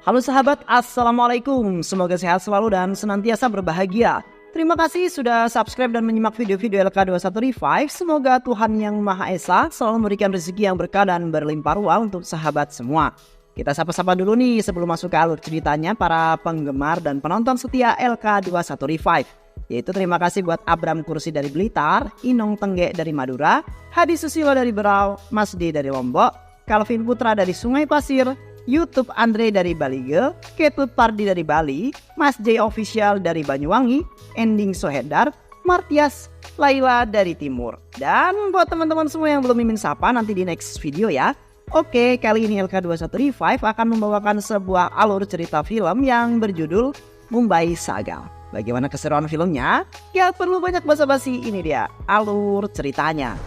Halo sahabat, Assalamualaikum. Semoga sehat selalu dan senantiasa berbahagia. Terima kasih sudah subscribe dan menyimak video-video LK21 Revive. Semoga Tuhan Yang Maha Esa selalu memberikan rezeki yang berkah dan berlimpah ruah untuk sahabat semua. Kita sapa-sapa dulu nih sebelum masuk ke alur ceritanya para penggemar dan penonton setia LK21 Revive. Yaitu terima kasih buat Abram Kursi dari Blitar, Inong Tengge dari Madura, Hadi Susilo dari Berau, Mas D dari Lombok, Calvin Putra dari Sungai Pasir, YouTube Andre dari Bali Girl, Ketut Pardi dari Bali, Mas J Official dari Banyuwangi, Ending Sohedar, Martias, Laila dari Timur. Dan buat teman-teman semua yang belum mimin sapa nanti di next video ya. Oke, kali ini LK21 Revive akan membawakan sebuah alur cerita film yang berjudul Mumbai Saga. Bagaimana keseruan filmnya? Gak perlu banyak basa-basi, ini dia alur ceritanya.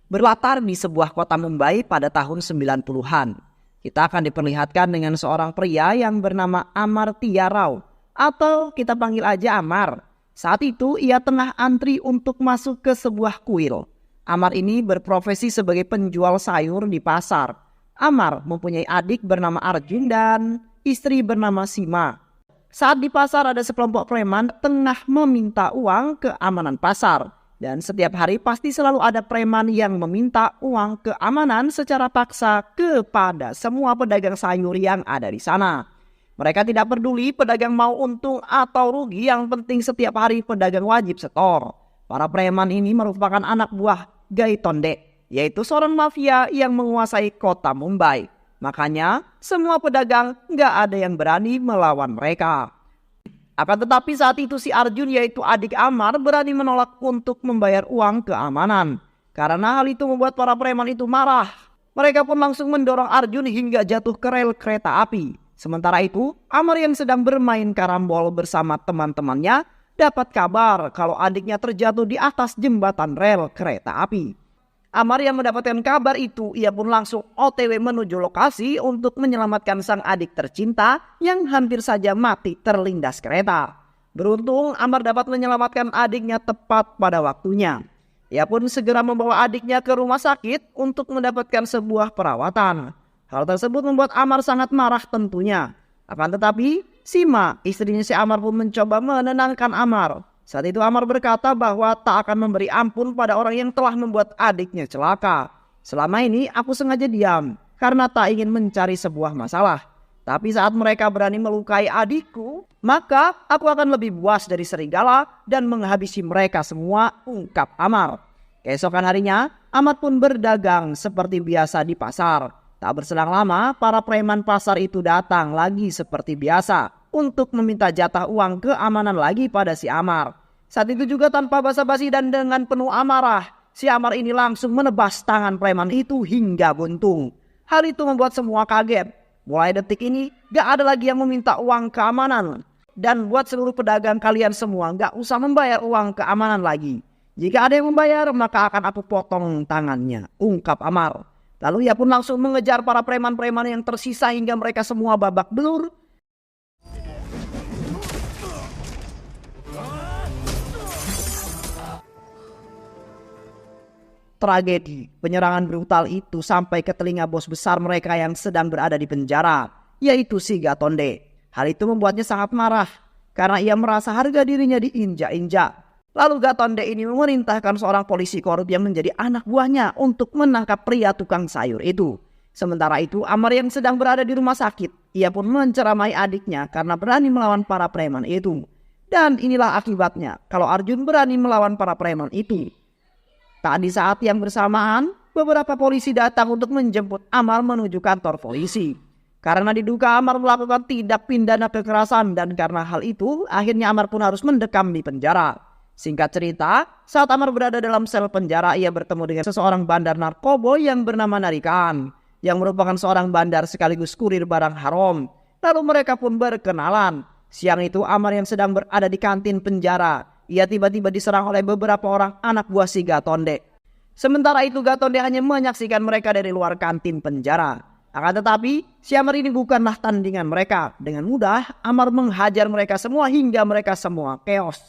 Berlatar di sebuah kota Mumbai pada tahun 90-an. Kita akan diperlihatkan dengan seorang pria yang bernama Amartya Rao, atau kita panggil aja Amar. Saat itu ia tengah antri untuk masuk ke sebuah kuil. Amar ini berprofesi sebagai penjual sayur di pasar. Amar mempunyai adik bernama Arjun dan istri bernama Sima. Saat di pasar ada sekelompok preman tengah meminta uang keamanan pasar. Dan setiap hari pasti selalu ada preman yang meminta uang keamanan secara paksa kepada semua pedagang sayur yang ada di sana. Mereka tidak peduli pedagang mau untung atau rugi, yang penting setiap hari pedagang wajib setor. Para preman ini merupakan anak buah Gaitonde, yaitu seorang mafia yang menguasai kota Mumbai. Makanya semua pedagang gak ada yang berani melawan mereka. Akan tetapi saat itu si Arjun, yaitu adik Amar, berani menolak untuk membayar uang keamanan. Karena hal itu membuat para preman itu marah. Mereka pun langsung mendorong Arjun hingga jatuh ke rel kereta api. Sementara itu, Amar yang sedang bermain karambol bersama teman-temannya dapat kabar kalau adiknya terjatuh di atas jembatan rel kereta api. Amar yang mendapatkan kabar itu, ia pun langsung OTW menuju lokasi untuk menyelamatkan sang adik tercinta yang hampir saja mati terlindas kereta. Beruntung Amar dapat menyelamatkan adiknya tepat pada waktunya. Ia pun segera membawa adiknya ke rumah sakit untuk mendapatkan sebuah perawatan. Hal tersebut membuat Amar sangat marah tentunya. Akan tetapi Sima, istrinya si Amar, pun mencoba menenangkan Amar. Saat itu Amar berkata bahwa tak akan memberi ampun pada orang yang telah membuat adiknya celaka. Selama ini aku sengaja diam karena tak ingin mencari sebuah masalah. Tapi saat mereka berani melukai adikku, maka aku akan lebih buas dari serigala dan menghabisi mereka semua, ungkap Amar. Keesokan harinya, Amar pun berdagang seperti biasa di pasar. Tak berselang lama, para preman pasar itu datang lagi seperti biasa untuk meminta jatah uang keamanan lagi pada si Amar. Saat itu juga tanpa basa-basi dan dengan penuh amarah, si Amar ini langsung menebas tangan preman itu hingga buntung. Hal itu membuat semua kaget. Mulai detik ini gak ada lagi yang meminta uang keamanan. Dan buat seluruh pedagang kalian semua gak usah membayar uang keamanan lagi. Jika ada yang membayar maka akan aku potong tangannya, ungkap Amar. Lalu ia pun langsung mengejar para preman-preman yang tersisa hingga mereka semua babak belur. Tragedi penyerangan brutal itu sampai ke telinga bos besar mereka yang sedang berada di penjara, yaitu si Gatonde. Hal itu membuatnya sangat marah karena ia merasa harga dirinya diinjak-injak. Lalu Gatonde ini memerintahkan seorang polisi korup yang menjadi anak buahnya untuk menangkap pria tukang sayur itu. Sementara itu Amar yang sedang berada di rumah sakit, ia pun menceramai adiknya karena berani melawan para preman itu. Dan inilah akibatnya kalau Arjun berani melawan para preman itu. Tak di saat yang bersamaan, beberapa polisi datang untuk menjemput Amar menuju kantor polisi. Karena diduga Amar melakukan tindak pidana kekerasan, dan karena hal itu akhirnya Amar pun harus mendekam di penjara. Singkat cerita, saat Amar berada dalam sel penjara, ia bertemu dengan seseorang bandar narkoba yang bernama Narikan, yang merupakan seorang bandar sekaligus kurir barang haram. Lalu mereka pun berkenalan. Siang itu Amar yang sedang berada di kantin penjara, ia tiba-tiba diserang oleh beberapa orang anak buah si Gatonde. Sementara itu Gatonde hanya menyaksikan mereka dari luar kantin penjara. Akan tetapi, si Amar ini bukanlah tandingan mereka. Dengan mudah, Amar menghajar mereka semua hingga mereka semua keos.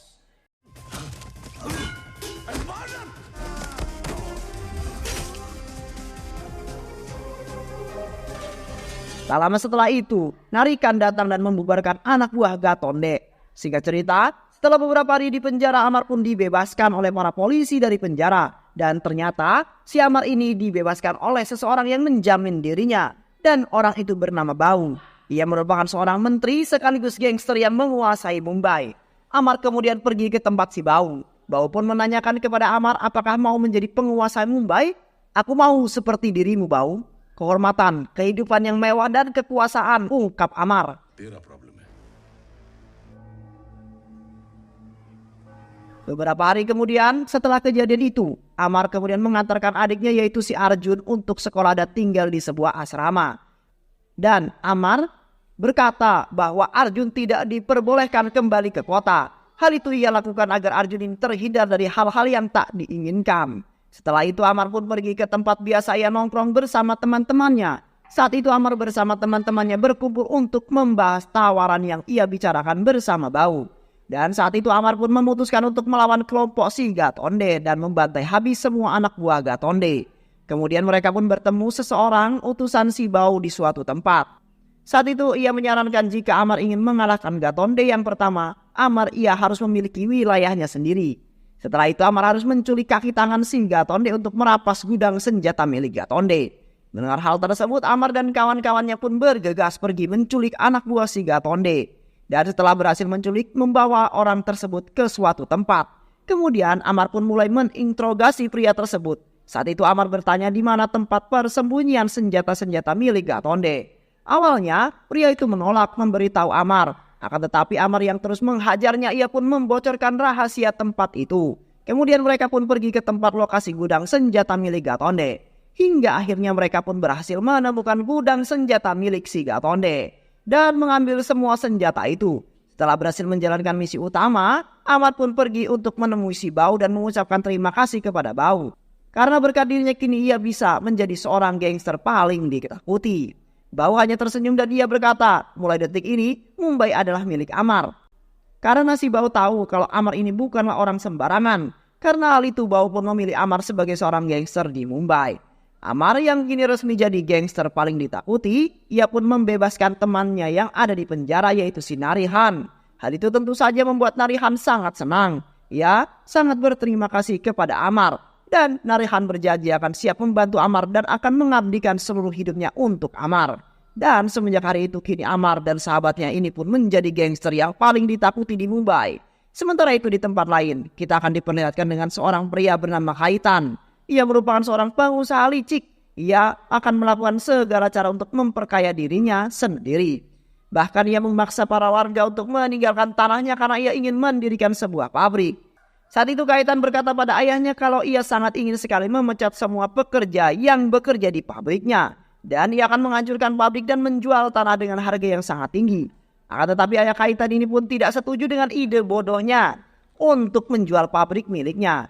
Tak lama setelah itu, Narikan datang dan membubarkan anak buah Gatonde. Singkat cerita, setelah beberapa hari di penjara, Amar pun dibebaskan oleh para polisi dari penjara. Dan ternyata, si Amar ini dibebaskan oleh seseorang yang menjamin dirinya. Dan orang itu bernama Baung. Ia merupakan seorang menteri sekaligus gangster yang menguasai Mumbai. Amar kemudian pergi ke tempat si Baung. Baung pun menanyakan kepada Amar apakah mau menjadi penguasa Mumbai. "Aku mau seperti dirimu, Baung. Kehormatan, kehidupan yang mewah dan kekuasaan," ungkap Amar. Beberapa hari kemudian setelah kejadian itu, Amar kemudian mengantarkan adiknya yaitu si Arjun untuk sekolah dan tinggal di sebuah asrama. Dan Amar berkata bahwa Arjun tidak diperbolehkan kembali ke kota. Hal itu ia lakukan agar Arjun ini terhindar dari hal-hal yang tak diinginkan. Setelah itu Amar pun pergi ke tempat biasa ia nongkrong bersama teman-temannya. Saat itu Amar bersama teman-temannya berkumpul untuk membahas tawaran yang ia bicarakan bersama Baung. Dan saat itu Amar pun memutuskan untuk melawan kelompok si Gatonde dan membantai habis semua anak buah Gatonde. Kemudian mereka pun bertemu seseorang utusan si Baung di suatu tempat. Saat itu ia menyarankan jika Amar ingin mengalahkan Gatonde yang pertama, Amar ia harus memiliki wilayahnya sendiri. Setelah itu Amar harus menculik kaki tangan si Gatonde untuk merapas gudang senjata milik Gatonde. Mendengar hal tersebut, Amar dan kawan-kawannya pun bergegas pergi menculik anak buah si Gatonde. Dan setelah berhasil menculik, membawa orang tersebut ke suatu tempat. Kemudian Amar pun mulai menginterogasi pria tersebut. Saat itu Amar bertanya di mana tempat persembunyian senjata-senjata milik Gatonde. Awalnya pria itu menolak memberitahu Amar. Akan tetapi Amar yang terus menghajarnya, ia pun membocorkan rahasia tempat itu. Kemudian mereka pun pergi ke tempat lokasi gudang senjata milik Gatonde. Hingga akhirnya mereka pun berhasil menemukan gudang senjata milik si Gatonde. Dan mengambil semua senjata itu. Setelah berhasil menjalankan misi utama, Amar pun pergi untuk menemui si Baung dan mengucapkan terima kasih kepada Baung. Karena berkat dirinya kini ia bisa menjadi seorang gangster paling ditakuti. Baung hanya tersenyum dan ia berkata, mulai detik ini Mumbai adalah milik Amar. Karena si Baung tahu kalau Amar ini bukanlah orang sembarangan. Karena hal itu Baung pun memilih Amar sebagai seorang gangster di Mumbai. Amar yang kini resmi jadi gangster paling ditakuti, ia pun membebaskan temannya yang ada di penjara yaitu si Narihan. Hal itu tentu saja membuat Narihan sangat senang. Ia sangat berterima kasih kepada Amar. Dan Narihan berjanji akan siap membantu Amar dan akan mengabdikan seluruh hidupnya untuk Amar. Dan semenjak hari itu kini Amar dan sahabatnya ini pun menjadi gangster yang paling ditakuti di Mumbai. Sementara itu di tempat lain, kita akan diperlihatkan dengan seorang pria bernama Kaitan. Ia merupakan seorang pengusaha licik. Ia akan melakukan segala cara untuk memperkaya dirinya sendiri. Bahkan ia memaksa para warga untuk meninggalkan tanahnya karena ia ingin mendirikan sebuah pabrik. Saat itu Kaitan berkata pada ayahnya kalau ia sangat ingin sekali memecat semua pekerja yang bekerja di pabriknya. Dan ia akan menghancurkan pabrik dan menjual tanah dengan harga yang sangat tinggi. Akan tetapi ayah Kaitan ini pun tidak setuju dengan ide bodohnya untuk menjual pabrik miliknya.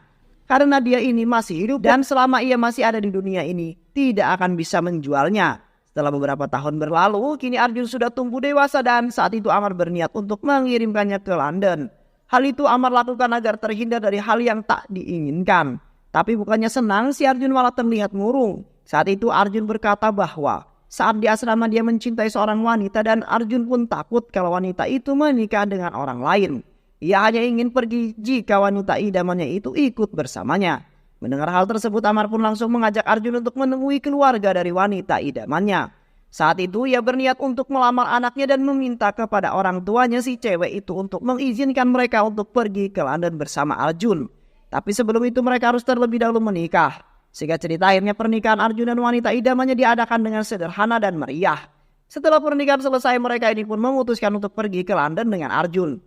Karena dia ini masih hidup dan selama ia masih ada di dunia ini tidak akan bisa menjualnya. Setelah beberapa tahun berlalu, kini Arjun sudah tumbuh dewasa dan saat itu Amar berniat untuk mengirimkannya ke London. Hal itu Amar lakukan agar terhindar dari hal yang tak diinginkan. Tapi bukannya senang, si Arjun malah terlihat murung. Saat itu Arjun berkata bahwa saat di asrama dia mencintai seorang wanita dan Arjun pun takut kalau wanita itu menikah dengan orang lain. Ia hanya ingin pergi jika wanita idamannya itu ikut bersamanya. Mendengar hal tersebut, Amar pun langsung mengajak Arjun untuk menemui keluarga dari wanita idamannya. Saat itu ia berniat untuk melamar anaknya dan meminta kepada orang tuanya si cewek itu untuk mengizinkan mereka untuk pergi ke London bersama Arjun. Tapi sebelum itu mereka harus terlebih dahulu menikah. Sehingga cerita akhirnya pernikahan Arjun dan wanita idamannya diadakan dengan sederhana dan meriah. Setelah pernikahan selesai, mereka ini pun memutuskan untuk pergi ke London dengan Arjun.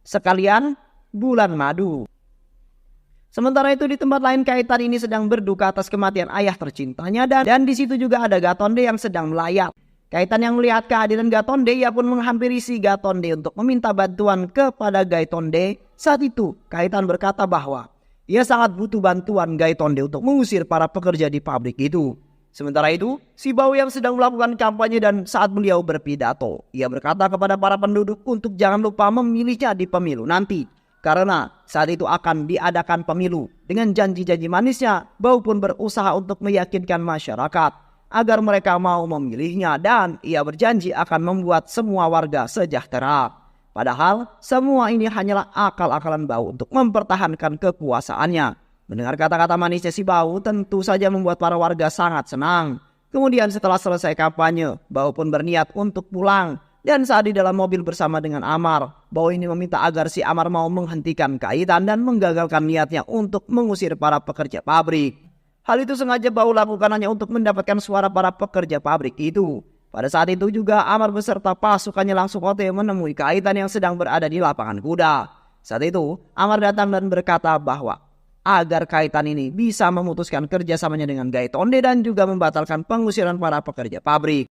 Sekalian bulan madu. Sementara itu di tempat lain Kaitan ini sedang berduka atas kematian ayah tercintanya dan di situ juga ada Gatonde yang sedang melayat. Kaitan yang melihat kehadiran Gatonde, ia pun menghampiri si Gatonde untuk meminta bantuan kepada Gatonde. Saat itu Kaitan berkata bahwa ia sangat butuh bantuan Gatonde untuk mengusir para pekerja di pabrik itu. Sementara itu, si Bau yang sedang melakukan kampanye dan saat beliau berpidato, ia berkata kepada para penduduk untuk jangan lupa memilihnya di pemilu nanti. Karena saat itu akan diadakan pemilu. Dengan janji-janji manisnya, Bau pun berusaha untuk meyakinkan masyarakat agar mereka mau memilihnya dan ia berjanji akan membuat semua warga sejahtera. Padahal semua ini hanyalah akal-akalan Bau untuk mempertahankan kekuasaannya. Mendengar kata-kata manisnya si Bau tentu saja membuat para warga sangat senang. Kemudian setelah selesai kampanye, Bau pun berniat untuk pulang. Dan saat di dalam mobil bersama dengan Amar, Bau ini meminta agar si Amar mau menghentikan kaitan dan menggagalkan niatnya untuk mengusir para pekerja pabrik. Hal itu sengaja Bau lakukan hanya untuk mendapatkan suara para pekerja pabrik itu. Pada saat itu juga Amar beserta pasukannya langsung OTW menemui Kaitan yang sedang berada di lapangan kuda. Saat itu Amar datang dan berkata bahwa agar Kaitan ini bisa memutuskan kerjasamanya dengan Gaitonde dan juga membatalkan pengusiran para pekerja pabrik.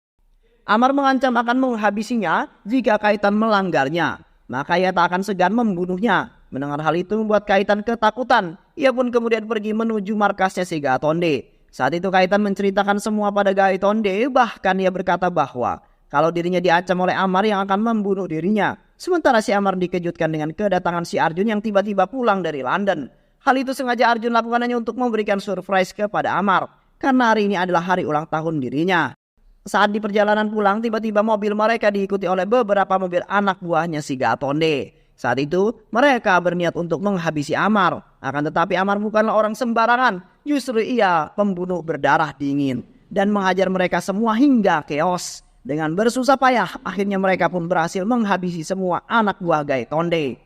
Amar mengancam akan menghabisinya jika Kaitan melanggarnya, maka ia tak akan segan membunuhnya. Mendengar hal itu membuat Kaitan ketakutan. Ia pun kemudian pergi menuju markasnya si Gaitonde. Saat itu Kaitan menceritakan semua pada Gaitonde, bahkan ia berkata bahwa kalau dirinya diancam oleh Amar yang akan membunuh dirinya. Sementara si Amar dikejutkan dengan kedatangan si Arjun yang tiba-tiba pulang dari London. Hal itu sengaja Arjun lakukan hanya untuk memberikan surprise kepada Amar, karena hari ini adalah hari ulang tahun dirinya. Saat di perjalanan pulang, tiba-tiba mobil mereka diikuti oleh beberapa mobil anak buahnya si Gaitonde. Saat itu, mereka berniat untuk menghabisi Amar. Akan tetapi Amar bukanlah orang sembarangan, justru ia pembunuh berdarah dingin dan menghajar mereka semua hingga keos. Dengan bersusah payah, akhirnya mereka pun berhasil menghabisi semua anak buah Gaitonde.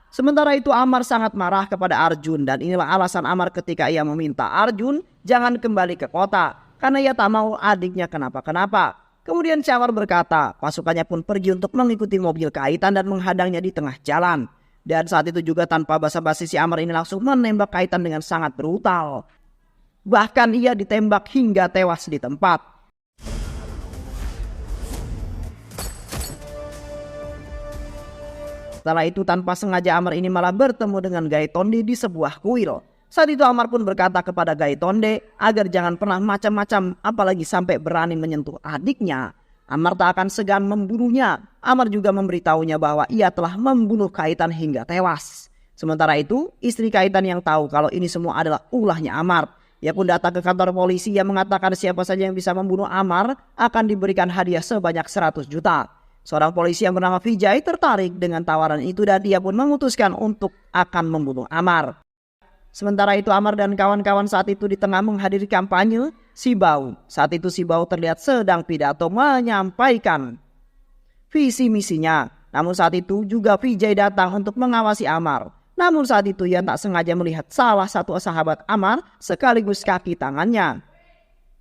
Sementara itu Amar sangat marah kepada Arjun dan inilah alasan Amar ketika ia meminta Arjun jangan kembali ke kota karena ia tak mau adiknya kenapa-kenapa. Kemudian si Amar berkata pasukannya pun pergi untuk mengikuti mobil Kaitan dan menghadangnya di tengah jalan. Dan saat itu juga tanpa basa-basi si Amar ini langsung menembak Kaitan dengan sangat brutal. Bahkan ia ditembak hingga tewas di tempat. Setelah itu tanpa sengaja Amar ini malah bertemu dengan Gaitonde di sebuah kuil. Saat itu Amar pun berkata kepada Gaitonde agar jangan pernah macam-macam apalagi sampai berani menyentuh adiknya. Amar tak akan segan membunuhnya. Amar juga memberitahunya bahwa ia telah membunuh Kaitan hingga tewas. Sementara itu istri Kaitan yang tahu kalau ini semua adalah ulahnya Amar. Ia pun datang ke kantor polisi yang mengatakan siapa saja yang bisa membunuh Amar akan diberikan hadiah sebanyak 100 juta. Seorang polisi yang bernama Vijay tertarik dengan tawaran itu dan dia pun memutuskan untuk akan membunuh Amar. Sementara itu Amar dan kawan-kawan saat itu di tengah menghadiri kampanye si Bau. Saat itu si Bau terlihat sedang pidato menyampaikan visi misinya. Namun saat itu juga Vijay datang untuk mengawasi Amar. Namun saat itu ia tak sengaja melihat salah satu sahabat Amar sekaligus kaki tangannya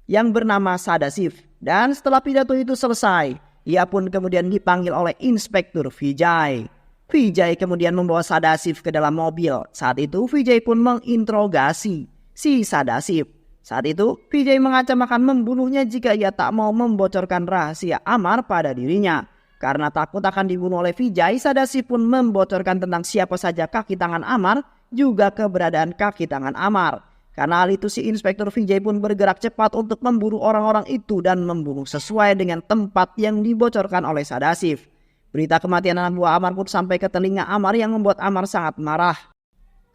yang bernama Sadashiv. Dan setelah pidato itu selesai, ia pun kemudian dipanggil oleh Inspektur Vijay. Vijay kemudian membawa Sadashiv ke dalam mobil. Saat itu Vijay pun menginterogasi si Sadashiv. Saat itu Vijay mengancam akan membunuhnya jika ia tak mau membocorkan rahasia Amar pada dirinya. Karena takut akan dibunuh oleh Vijay, Sadashiv pun membocorkan tentang siapa saja kaki tangan Amar, juga keberadaan kaki tangan Amar. Karena hal itu si Inspektur Vijay pun bergerak cepat untuk memburu orang-orang itu dan membunuh sesuai dengan tempat yang dibocorkan oleh Sadashiv. Berita kematian anak buah Amar pun sampai ke telinga Amar yang membuat Amar sangat marah.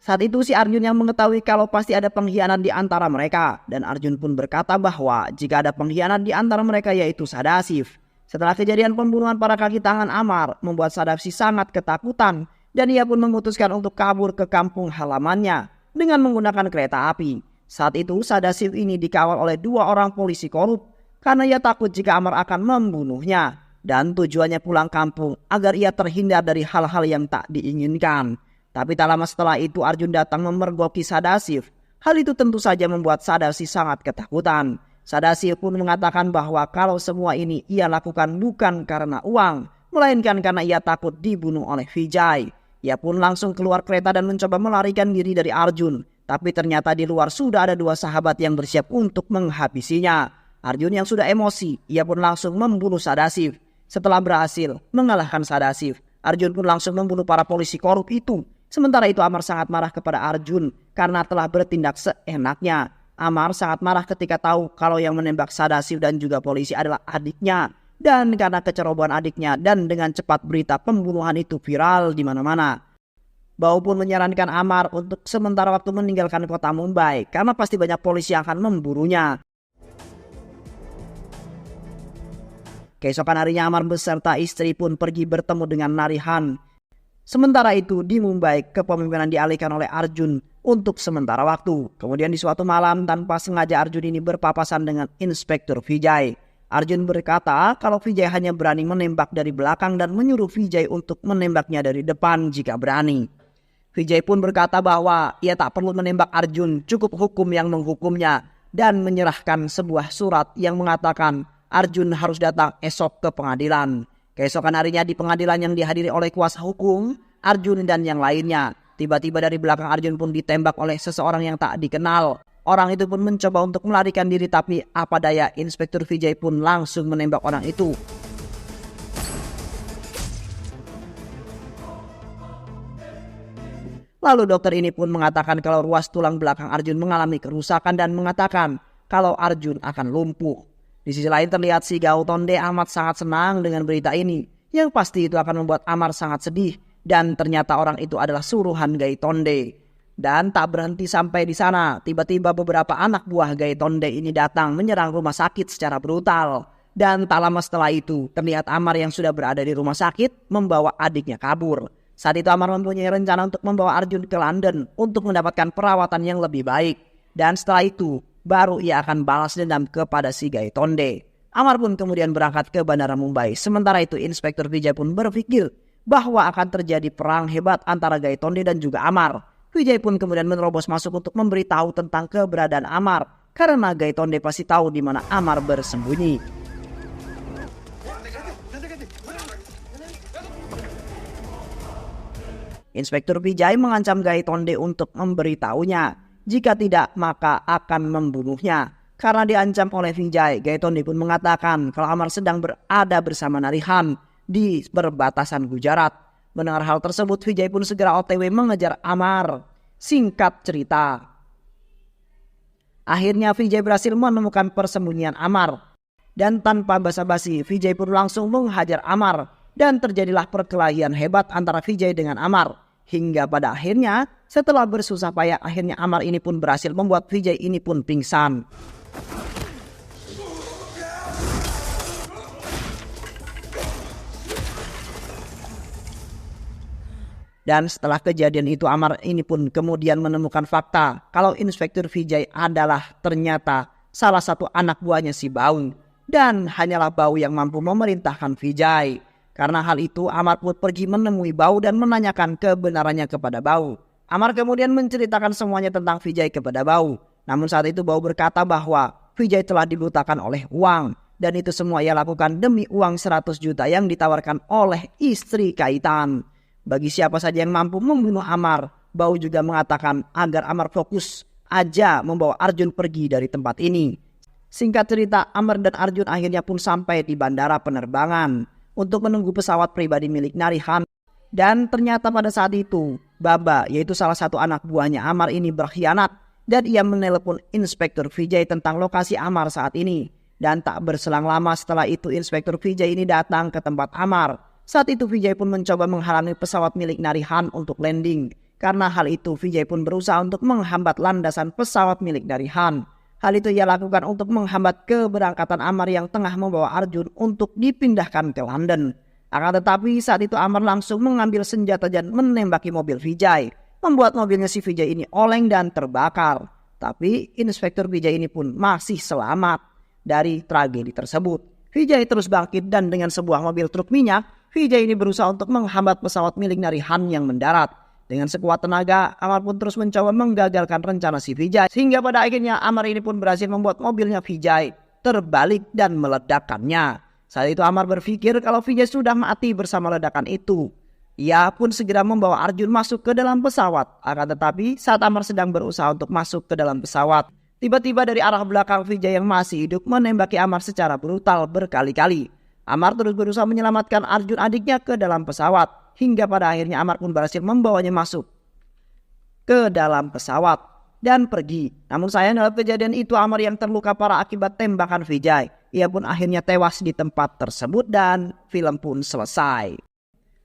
Saat itu si Arjun yang mengetahui kalau pasti ada pengkhianat di antara mereka. Dan Arjun pun berkata bahwa jika ada pengkhianat di antara mereka yaitu Sadashiv. Setelah kejadian pembunuhan para kaki tangan Amar membuat Sadashiv sangat ketakutan. Dan ia pun memutuskan untuk kabur ke kampung halamannya dengan menggunakan kereta api. Saat itu Sadashiv ini dikawal oleh 2 orang polisi korup karena ia takut jika Amar akan membunuhnya. Dan tujuannya pulang kampung agar ia terhindar dari hal-hal yang tak diinginkan. Tapi tak lama setelah itu Arjun datang memergoki Sadashiv. Hal itu tentu saja membuat Sadashiv sangat ketakutan. Sadashiv pun mengatakan bahwa kalau semua ini ia lakukan bukan karena uang, melainkan karena ia takut dibunuh oleh Vijay. Ia pun langsung keluar kereta dan mencoba melarikan diri dari Arjun. Tapi ternyata di luar sudah ada 2 sahabat yang bersiap untuk menghabisinya. Arjun yang sudah emosi, ia pun langsung membunuh Sadashiv. Setelah berhasil mengalahkan Sadashiv, Arjun pun langsung membunuh para polisi korup itu. Sementara itu Amar sangat marah kepada Arjun karena telah bertindak seenaknya. Amar sangat marah ketika tahu kalau yang menembak Sadasiv dan juga polisi adalah adiknya. Dan karena kecerobohan adiknya dan dengan cepat berita pembunuhan itu viral di mana-mana. Bau pun menyarankan Amar untuk sementara waktu meninggalkan kota Mumbai karena pasti banyak polisi yang akan memburunya. Keesokan harinya Amar beserta istri pun pergi bertemu dengan Narihan. Sementara itu di Mumbai kepemimpinan dialihkan oleh Arjun untuk sementara waktu. Kemudian di suatu malam tanpa sengaja Arjun ini berpapasan dengan Inspektur Vijay. Arjun berkata kalau Vijay hanya berani menembak dari belakang dan menyuruh Vijay untuk menembaknya dari depan jika berani. Vijay pun berkata bahwa ia tak perlu menembak Arjun, cukup hukum yang menghukumnya, dan menyerahkan sebuah surat yang mengatakan Arjun harus datang esok ke pengadilan. Keesokan harinya di pengadilan yang dihadiri oleh kuasa hukum, Arjun dan yang lainnya. Tiba-tiba dari belakang Arjun pun ditembak oleh seseorang yang tak dikenal. Orang itu pun mencoba untuk melarikan diri tapi apa daya Inspektur Vijay pun langsung menembak orang itu. Lalu dokter ini pun mengatakan kalau ruas tulang belakang Arjun mengalami kerusakan dan mengatakan kalau Arjun akan lumpuh. Di sisi lain terlihat si Gautonde amat sangat senang dengan berita ini. Yang pasti itu akan membuat Amar sangat sedih. Dan ternyata orang itu adalah suruhan Gautonde. Dan tak berhenti sampai di sana. Tiba-tiba beberapa anak buah Gautonde ini datang menyerang rumah sakit secara brutal. Dan tak lama setelah itu terlihat Amar yang sudah berada di rumah sakit membawa adiknya kabur. Saat itu Amar mempunyai rencana untuk membawa Arjun ke London untuk mendapatkan perawatan yang lebih baik. Dan setelah itu baru ia akan balas dendam kepada si Gautonde. Amar pun kemudian berangkat ke Bandara Mumbai. Sementara itu Inspektur Vijay pun berpikir bahwa akan terjadi perang hebat antara Gautonde dan juga Amar. Vijay pun kemudian menerobos masuk untuk memberitahu tentang keberadaan Amar karena Gautonde pasti tahu di mana Amar bersembunyi. Inspektur Vijay mengancam Gautonde untuk memberitahunya. Jika tidak, maka akan membunuhnya. Karena diancam oleh Vijay, Gautonde pun mengatakan kalau Amar sedang berada bersama Narihan di perbatasan Gujarat. Mendengar hal tersebut, Vijay pun segera OTW mengejar Amar. Singkat cerita, akhirnya Vijay berhasil menemukan persembunyian Amar. Dan tanpa basa-basi, Vijay pun langsung menghajar Amar. Dan terjadilah perkelahian hebat antara Vijay dengan Amar. Hingga pada akhirnya setelah bersusah payah akhirnya Amar ini pun berhasil membuat Vijay ini pun pingsan. Dan setelah kejadian itu Amar ini pun kemudian menemukan fakta kalau Inspektur Vijay adalah ternyata salah satu anak buahnya si Bau. Dan hanyalah Bau yang mampu memerintahkan Vijay. Karena hal itu Amar pun pergi menemui Bau dan menanyakan kebenarannya kepada Bau. Amar kemudian menceritakan semuanya tentang Vijay kepada Bau. Namun saat itu Bau berkata bahwa Vijay telah dibutakan oleh uang. Dan itu semua ia lakukan demi uang 100 juta yang ditawarkan oleh istri Kaitan. Bagi siapa saja yang mampu membunuh Amar, Bau juga mengatakan agar Amar fokus aja membawa Arjun pergi dari tempat ini. Singkat cerita, Amar dan Arjun akhirnya pun sampai di bandara penerbangan untuk menunggu pesawat pribadi milik Narihan. Dan ternyata pada saat itu Baba, yaitu salah satu anak buahnya Amar ini berkhianat dan ia menelepon Inspektur Vijay tentang lokasi Amar saat ini. Dan tak berselang lama setelah itu Inspektur Vijay ini datang ke tempat Amar. Saat itu Vijay pun mencoba menghalangi pesawat milik Narihan untuk landing. Karena hal itu Vijay pun berusaha untuk menghambat landasan pesawat milik Narihan. Hal itu ia lakukan untuk menghambat keberangkatan Amar yang tengah membawa Arjun untuk dipindahkan ke London. Akan tetapi saat itu Amar langsung mengambil senjata dan menembaki mobil Vijay. Membuat mobilnya si Vijay ini oleng dan terbakar. Tapi Inspektur Vijay ini pun masih selamat dari tragedi tersebut. Vijay terus bangkit dan dengan sebuah mobil truk minyak, Vijay ini berusaha untuk menghambat pesawat milik Narihan yang mendarat. Dengan sekuat tenaga, Amar pun terus mencoba menggagalkan rencana si Vijay. Sehingga pada akhirnya Amar ini pun berhasil membuat mobilnya Vijay terbalik dan meledakkannya. Saat itu Amar berpikir kalau Vijay sudah mati bersama ledakan itu. Ia pun segera membawa Arjun masuk ke dalam pesawat. Akan tetapi saat Amar sedang berusaha untuk masuk ke dalam pesawat, tiba-tiba dari arah belakang Vijay yang masih hidup menembaki Amar secara brutal berkali-kali. Amar terus berusaha menyelamatkan Arjun adiknya ke dalam pesawat. Hingga pada akhirnya Amar pun berhasil membawanya masuk ke dalam pesawat. dan pergi. Namun sayang dalam kejadian itu Ammar yang terluka parah akibat tembakan Vijay. Ia pun akhirnya tewas di tempat tersebut dan film pun selesai.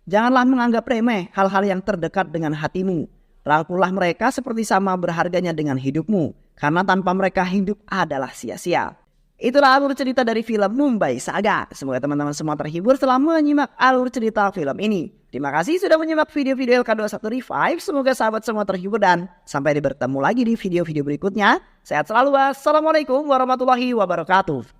Janganlah menganggap remeh hal-hal yang terdekat dengan hatimu. Rangkullah mereka seperti sama berharganya dengan hidupmu. Karena tanpa mereka hidup adalah sia-sia. Itulah alur cerita dari film Mumbai Saga. Semoga teman-teman semua terhibur setelah menyimak alur cerita film ini. Terima kasih sudah menyimak video-video LK21 Revive. Semoga sahabat semua terhibur dan sampai bertemu lagi di video-video berikutnya. Sehat selalu. Wassalamualaikum warahmatullahi wabarakatuh.